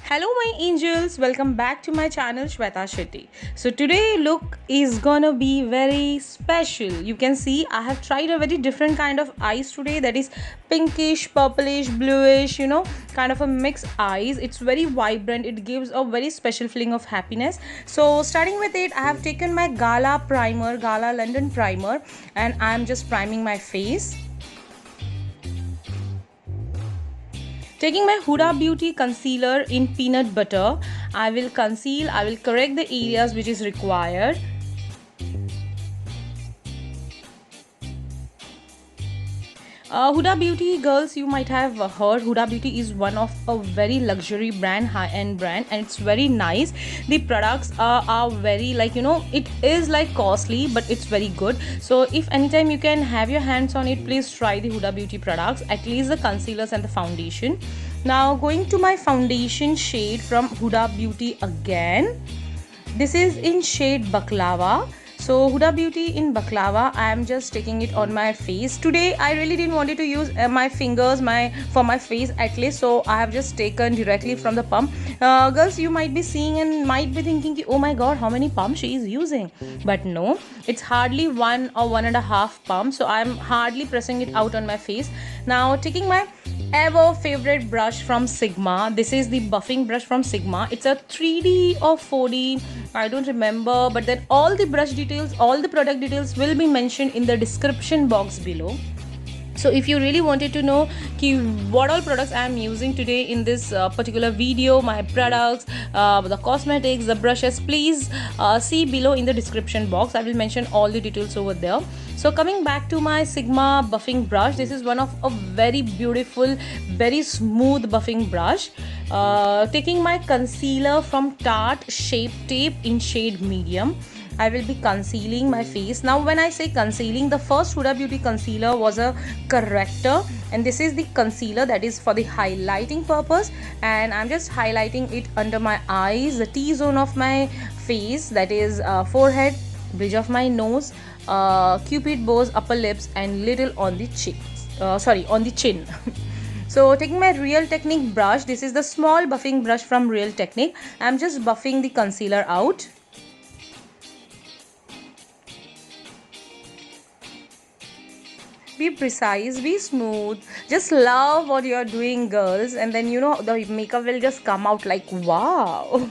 Hello my angels, welcome back to my channel Shweta Shetty. So today look is gonna be very special. You can see I have tried a very different kind of eyes today, that is pinkish, purplish, bluish, kind of a mixed eyes. It's very vibrant, it gives a very special feeling of happiness. So starting with it, I have taken my Gala London primer, and I'm just priming my face. Taking my Huda Beauty concealer in peanut butter, I will conceal, I will correct the areas which is required. Huda Beauty, girls, you might have heard Huda Beauty is one of a very luxury brand, high-end brand, and it's very nice. The products are very, it is like costly, but it's very good. So if anytime you can have your hands on it, please try the Huda Beauty products, at least the concealers and the foundation. Now going to my foundation shade from Huda Beauty again. This is in shade Baklava. So Huda Beauty in Baklava, I am just taking it on my face. Today I really didn't want to use my fingers for my face at least, so I have just taken directly from the pump. Girls, you might be seeing and might be thinking, oh my god, how many pumps she is using. But no, it's hardly 1 or 1.5 pumps, so I am hardly pressing it out on my face. Now taking my ever favorite brush from Sigma. This is the buffing brush from Sigma. It's a 3D or 4D, I don't remember, but then all the brush details, all the product details will be mentioned in the description box below. So if you really wanted to know what all products I am using today in this particular video, my products, the cosmetics, the brushes, please see below in the description box. I will mention all the details over there. So coming back to my Sigma buffing brush, this is one of a very beautiful, very smooth buffing brush. Taking my concealer from Tarte Shape Tape in shade medium, I will be concealing my face. Now when I say concealing, the first Huda Beauty concealer was a corrector, and this is the concealer that is for the highlighting purpose, and I'm just highlighting it under my eyes, the T-zone of my face, that is forehead, bridge of my nose, cupid bows, upper lips, and little on the cheeks, on the chin. So taking my Real Technique brush, this is the small buffing brush from Real Technique. I'm just buffing the concealer out. Be precise, be smooth, just love what you're doing, girls, and then the makeup will just come out like wow.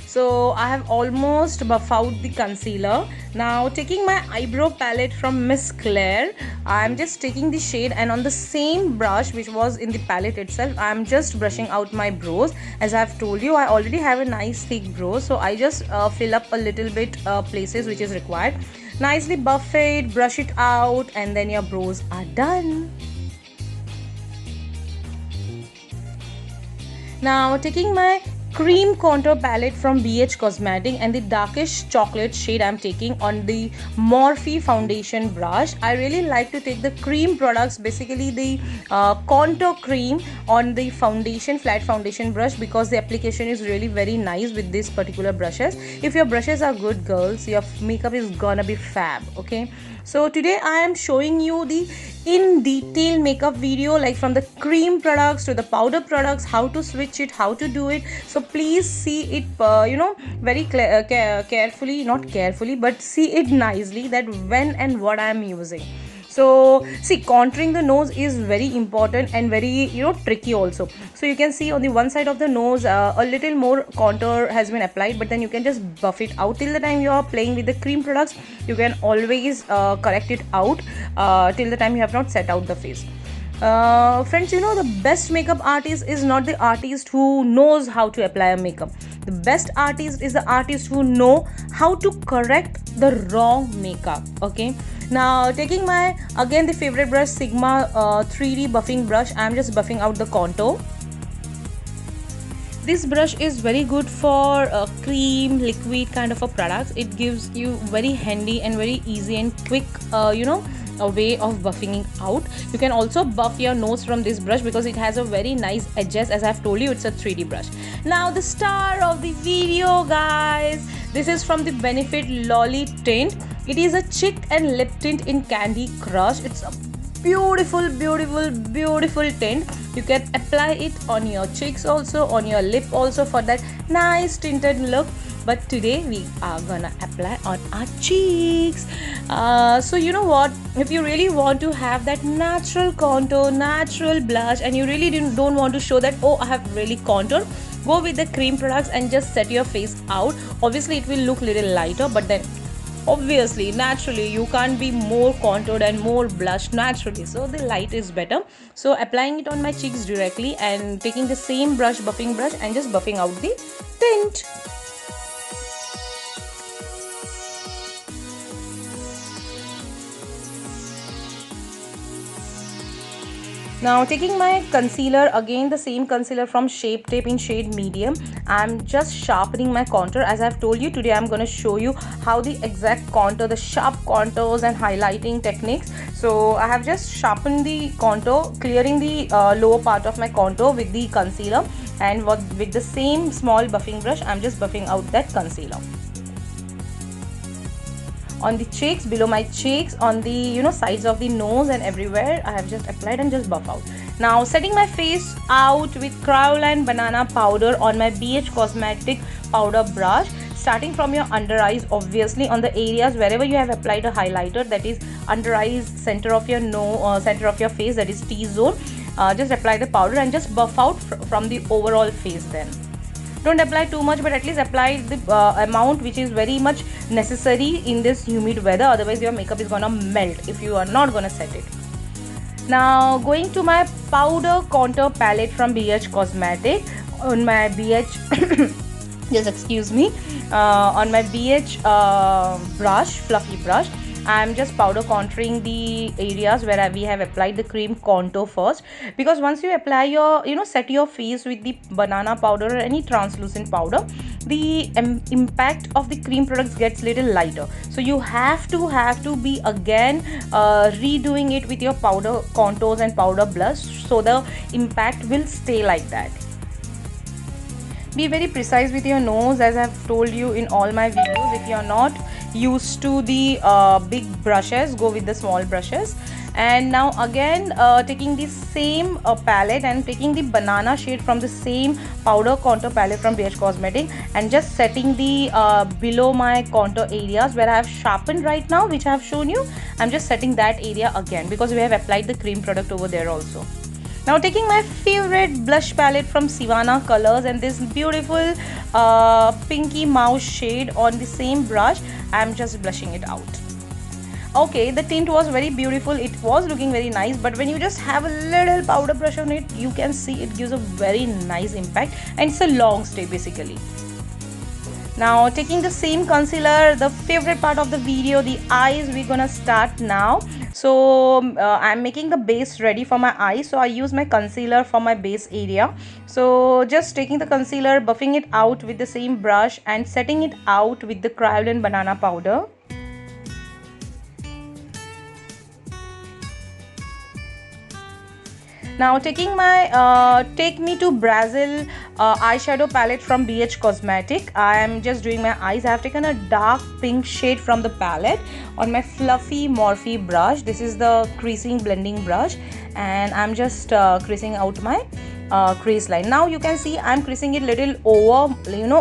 So I have almost buff out the concealer. Now taking my eyebrow palette from Miss Claire, I'm just taking the shade, and on the same brush which was in the palette itself, I'm just brushing out my brows. As I've told you, I already have a nice thick brow, so I just fill up a little bit places which is required. Nicely buff it, brush it out, and then your brows are done. Now taking my cream contour palette from BH Cosmetic, and the darkish chocolate shade I'm taking on the Morphe foundation brush. I really like to take the cream products, basically the contour cream on the foundation, flat foundation brush, because the application is really very nice with these particular brushes. If your brushes are good, girls, your makeup is gonna be fab. Okay, so today I am showing you the in detail makeup video, like from the cream products to the powder products, how to switch it, how to do it. So please see it very carefully, not carefully, but see it nicely, that when and what I am using. So see, contouring the nose is very important and very tricky also. So you can see on the one side of the nose a little more contour has been applied, but then you can just buff it out. Till the time you are playing with the cream products, you can always correct it out till the time you have not set out the face. Friends, the best makeup artist is not the artist who knows how to apply a makeup. The best artist is the artist who know how to correct the wrong makeup. Okay, now taking my again the favorite brush, Sigma 3D buffing brush, I'm just buffing out the contour. This brush is very good for cream, liquid kind of a products. It gives you very handy and very easy and quick a way of buffing it out. You can also buff your nose from this brush because it has a very nice edges. As I've told you, it's a 3D brush. Now the star of the video, guys, this is from the Benefit Lolly Tint. It is a cheek and lip tint in Candy Crush. It's a beautiful, beautiful, beautiful tint. You can apply it on your cheeks also, on your lip also, for that nice tinted look. But today we are gonna apply on our cheeks. So you know what, if you really want to have that natural contour, natural blush, and you really don't want to show that, oh, I have really contoured, go with the cream products and just set your face out. Obviously it will look little lighter, but then obviously naturally you can't be more contoured and more blushed naturally, so the light is better. So applying it on my cheeks directly and taking the same brush, buffing brush, and just buffing out the tint. Now taking my concealer, again the same concealer from Shape Tape in shade medium, I'm just sharpening my contour. As I've told you, today I'm going to show you how the exact contour, the sharp contours and highlighting techniques. So I have just sharpened the contour, clearing the lower part of my contour with the concealer, and with the same small buffing brush I'm just buffing out that concealer on the cheeks, below my cheeks, on the sides of the nose, and everywhere I have just applied and just buff out. Now setting my face out with Cryolan Banana powder on my BH Cosmetic powder brush, starting from your under eyes, obviously on the areas wherever you have applied a highlighter, that is under eyes, center of your nose, center of your face, that is T-zone. Just apply the powder and just buff out from the overall face. Then don't apply too much, but at least apply the amount which is very much necessary in this humid weather, otherwise your makeup is gonna melt if you are not gonna set it. Now going to my powder contour palette from BH Cosmetic on my BH just excuse me, on my BH brush, fluffy brush, I'm just powder contouring the areas where we have applied the cream contour first, because once you apply your set your face with the banana powder or any translucent powder, the impact of the cream products gets little lighter, so you have to be again redoing it with your powder contours and powder blush, so the impact will stay like that. Be very precise with your nose, as I've told you in all my videos. If you're not used to the big brushes, go with the small brushes. And now again taking the same palette and taking the banana shade from the same powder contour palette from BH Cosmetic, and just setting the below my contour areas where I have sharpened right now, which I have shown you. I'm just setting that area again because we have applied the cream product over there also. Now taking my favorite blush palette from Sivana Colors and this beautiful pinky mouse shade on the same brush, I'm just blushing it out. Okay, the tint was very beautiful, it was looking very nice, but when you just have a little powder brush on it, you can see it gives a very nice impact, and it's a long stay basically. Now taking the same concealer, the favorite part of the video, the eyes, we're gonna start now. So I'm making the base ready for my eyes, so I use my concealer for my base area. So just taking the concealer, buffing it out with the same brush and setting it out with the Cryolan Banana powder. Now taking my Take Me to Brazil eyeshadow palette from BH Cosmetic, I am just doing my eyes. I have taken a dark pink shade from the palette on my fluffy Morphe brush. This is the creasing blending brush, and I'm just creasing out my crease line. Now you can see I'm creasing it little over,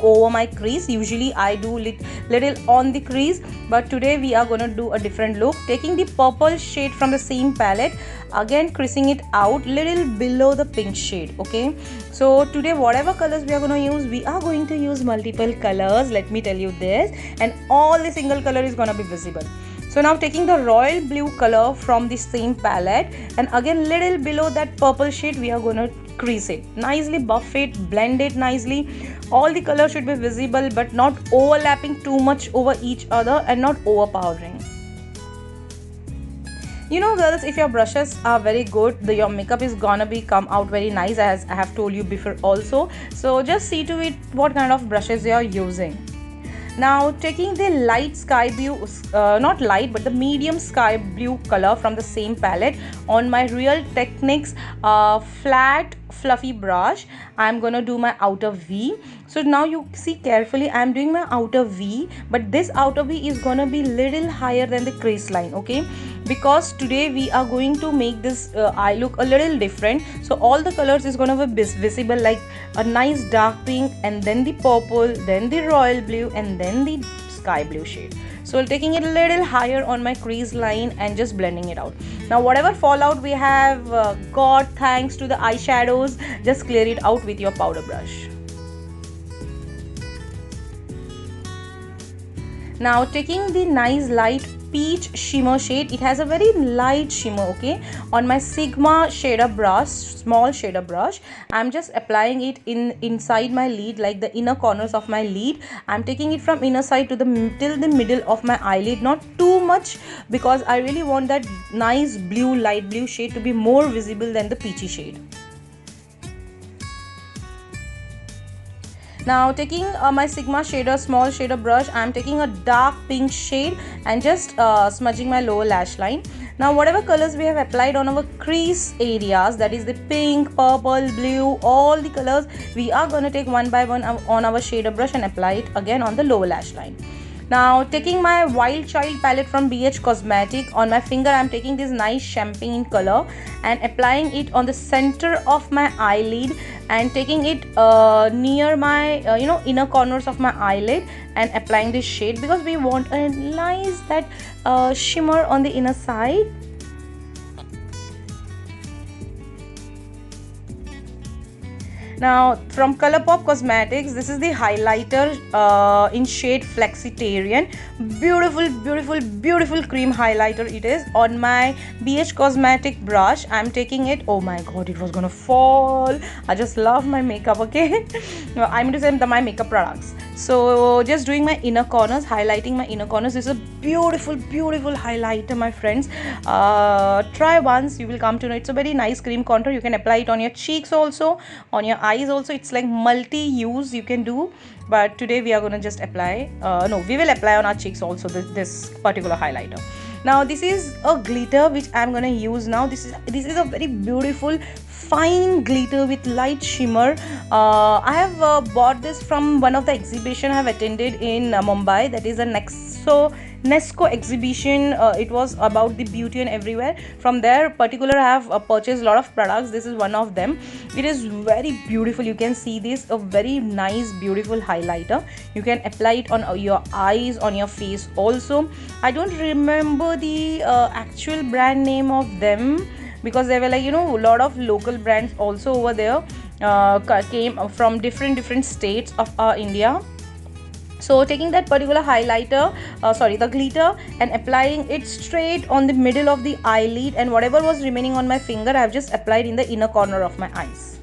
over my crease. Usually I do little on the crease, but today we are gonna do a different look. Taking the purple shade from the same palette, again creasing it out little below the pink shade. Okay, so today whatever colors we are going to use, we are going to use multiple colors, let me tell you this, and all the single color is going to be visible. So now taking the royal blue color from the same palette, and again little below that purple shade, we are going to crease it nicely, buff it, blend it nicely. All the colors should be visible but not overlapping too much over each other and not overpowering. Girls, if your brushes are very good, your makeup is gonna be come out very nice, as I have told you before also. So just see to it what kind of brushes you are using. Now taking the light sky blue, not light but the medium sky blue color from the same palette on my Real Techniques flat fluffy brush, I'm gonna do my outer V. So now you see carefully, I'm doing my outer V, but this outer V is gonna be little higher than the crease line. Okay, because today we are going to make this eye look a little different. So all the colors is going to be visible, like a nice dark pink, and then the purple, then the royal blue, and then the sky blue shade. So taking it a little higher on my crease line and just blending it out. Now whatever fallout we have got thanks to the eyeshadows, just clear it out with your powder brush. Now taking the nice light peach shimmer shade, it has a very light shimmer, okay, on my Sigma shader brush, small shader brush, I'm just applying it inside my lid, like the inner corners of my lid. I'm taking it from inner side to the till the middle of my eyelid, not too much, because I really want that nice blue, light blue shade to be more visible than the peachy shade. Now taking my Sigma shader, small shader brush, I am taking a dark pink shade and just smudging my lower lash line. Now whatever colors we have applied on our crease areas, that is the pink, purple, blue, all the colors, we are going to take one by one on our shader brush and apply it again on the lower lash line. Now taking my Wild Child palette from BH Cosmetic, on my finger I am taking this nice champagne color and applying it on the center of my eyelid and taking it near my inner corners of my eyelid and applying this shade, because we want a nice that shimmer on the inner side. Now from Colourpop Cosmetics, this is the highlighter in shade Flexitarian. Beautiful, beautiful, beautiful cream highlighter it is. On my BH Cosmetic brush, I'm taking it. Oh my god, it was gonna fall. I just love my makeup, okay? I'm to say my makeup products. So just doing my inner corners, highlighting my inner corners. This is a beautiful, beautiful highlighter, my friends. Try once, you will come to know it's a very nice cream contour. You can apply it on your cheeks also, on your eyes also. It's like multi-use you can do, but today we are going to just apply we will apply on our cheeks also this particular highlighter. Now this is a glitter which I'm going to use now. This is a very beautiful fine glitter with light shimmer. I have bought this from one of the exhibition I have attended in Mumbai, that is a Nesco exhibition. It was about the beauty and everywhere. From there particular I have purchased a lot of products. This is one of them. It is very beautiful. You can see this, a very nice beautiful highlighter. You can apply it on your eyes, on your face also. I don't remember the actual brand name of them, because there were like a lot of local brands also over there, came from different states of India. So taking that particular highlighter, the glitter, and applying it straight on the middle of the eyelid, and whatever was remaining on my finger I have just applied in the inner corner of my eyes.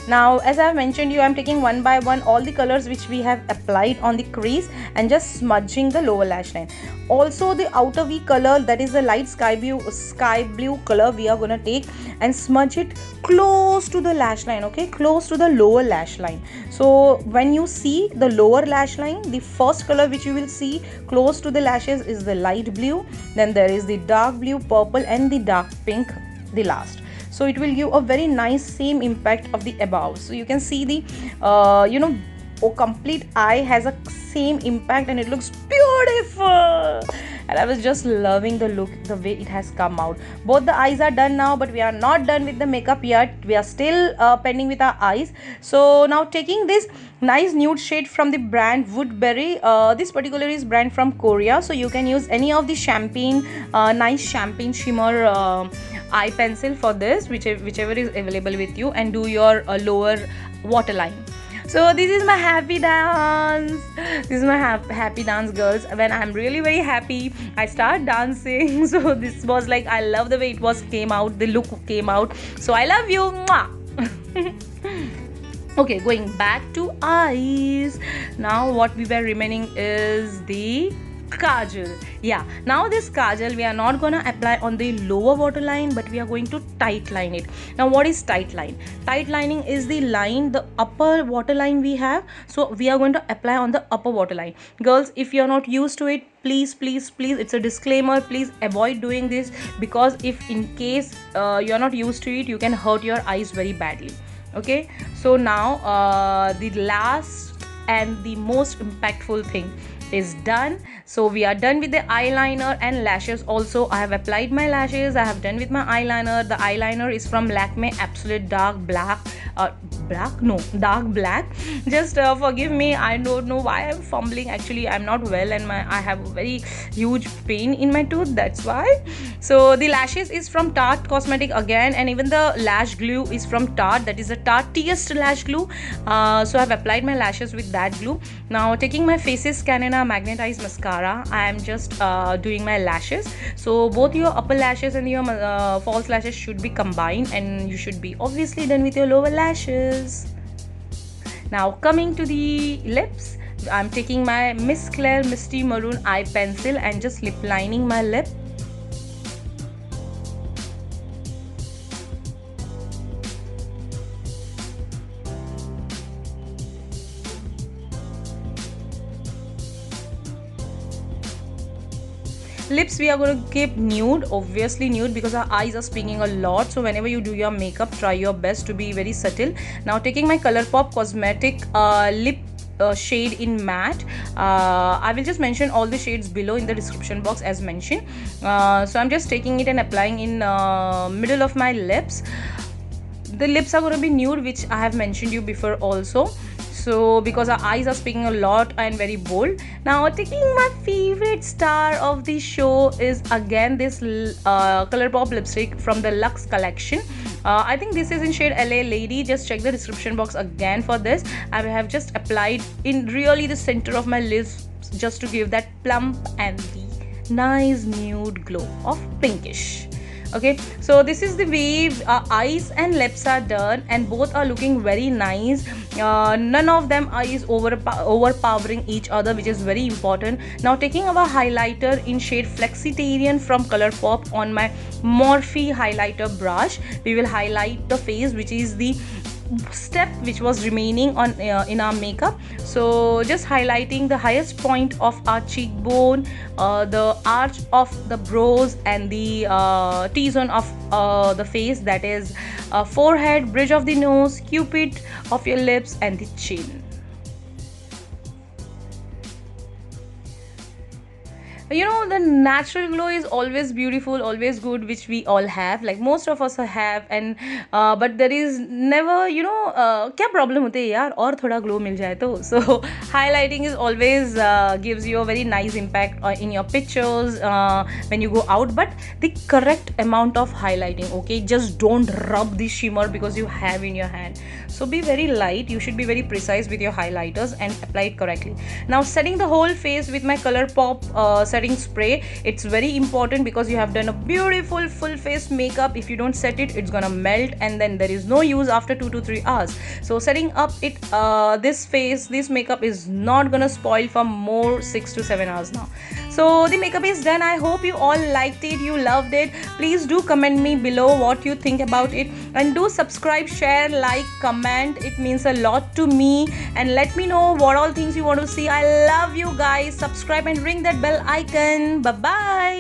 Now as I have mentioned you, I am taking one by one all the colors which we have applied on the crease and just smudging the lower lash line. Also the outer V color, that is the light sky blue color, we are going to take and smudge it close to the lash line, okay, close to the lower lash line. So when you see the lower lash line, the first color which you will see close to the lashes is the light blue, then there is the dark blue, purple, and the dark pink, the last. So it will give a very nice same impact of the above. So you can see the complete eye has a same impact and it looks beautiful, and I was just loving the look, the way it has come out. Both the eyes are done now, but we are not done with the makeup yet. We are still pending with our eyes. So now taking this nice nude shade from the brand Woodbury. This particular is brand from Korea, so you can use any of the champagne, nice champagne shimmer eye pencil for this, whichever is available with you, and do your lower waterline. So this is my happy dance. This is my happy dance, girls. When I'm really very happy, I start dancing. So this was like, I love the way it came out, the look came out. So I love you. Okay, going back to eyes. Now what we were remaining is the kajal. Yeah, now this kajal we are not gonna apply on the lower waterline, but we are going to tight line it. Now what is tight line? Tight lining is the line, the upper waterline we have, so we are going to apply on the upper waterline. Girls, if you are not used to it, please, it's a disclaimer, please avoid doing this, because if in case you are not used to it, you can hurt your eyes very badly. Okay, so now the last and the most impactful thing, is done. So we are done with the eyeliner and lashes also. I have applied my lashes, I have done with my eyeliner. The eyeliner is from Lakme Absolute Dark Black. Black, no, dark black. Just forgive me, I don't know why I'm fumbling. Actually, I'm not well and I have a very huge pain in my tooth, that's why. So the lashes is from Tarte Cosmetic again, and even the lash glue is from Tarte, that is the Tartiest lash glue. So I've applied my lashes with that glue. Now taking my Faces Canina magnetized mascara, I am just doing my lashes. So both your upper lashes and your false lashes should be combined, and you should be obviously done with your lower lashes. Now coming to the lips, I'm taking my Miss Claire Misty Maroon eye pencil and just lip lining my lip. Lips we are going to keep nude, obviously nude, because our eyes are speaking a lot. So whenever you do your makeup, try your best to be very subtle. Now taking my ColourPop cosmetic lip shade in matte. I will just mention all the shades below in the description box as mentioned. So I'm just taking it and applying in middle of my lips. The lips are going to be nude, which I have mentioned you before also. So because our eyes are speaking a lot and very bold. Now taking my favorite star of the show is again this ColourPop lipstick from the Luxe collection. I think this is in shade LA Lady. Just check the description box again for this. I have just applied in really the center of my lips just to give that plump and the nice nude glow of pinkish. Okay, so this is the way eyes and lips are done, and both are looking very nice. None of them is overpowering each other, which is very important. Now taking our highlighter in shade Flexitarian from ColourPop on my Morphe highlighter brush, we will highlight the face, which is the step which was remaining on in our makeup. So just highlighting the highest point of our cheekbone, the arch of the brows, and the T-zone of the face, that is forehead, bridge of the nose, cupid of your lips, and the chin. You know, the natural glow is always beautiful, always good, which we all have, like most of us have. And but there is never, you know, क्या problem होते हैं यार और थोड़ा glow मिल जाए तो. So highlighting is always gives you a very nice impact in your pictures when you go out, but the correct amount of highlighting. Okay, just don't rub the shimmer because you have in your hand. So be very light, you should be very precise with your highlighters and apply it correctly. Now setting the whole face with my ColourPop setting spray, it's very important because you have done a beautiful full face makeup. If you don't set it, it's gonna melt, and then there is no use after 2 to 3 hours. So setting up it this makeup is not gonna spoil for more 6 to 7 hours now. So the makeup is done. I hope you all liked it, you loved it. Please do comment me below what you think about it, and do subscribe, share, like, comment. It means a lot to me, and let me know what all things you want to see. I love you guys. Subscribe and ring that bell icon. Bye bye.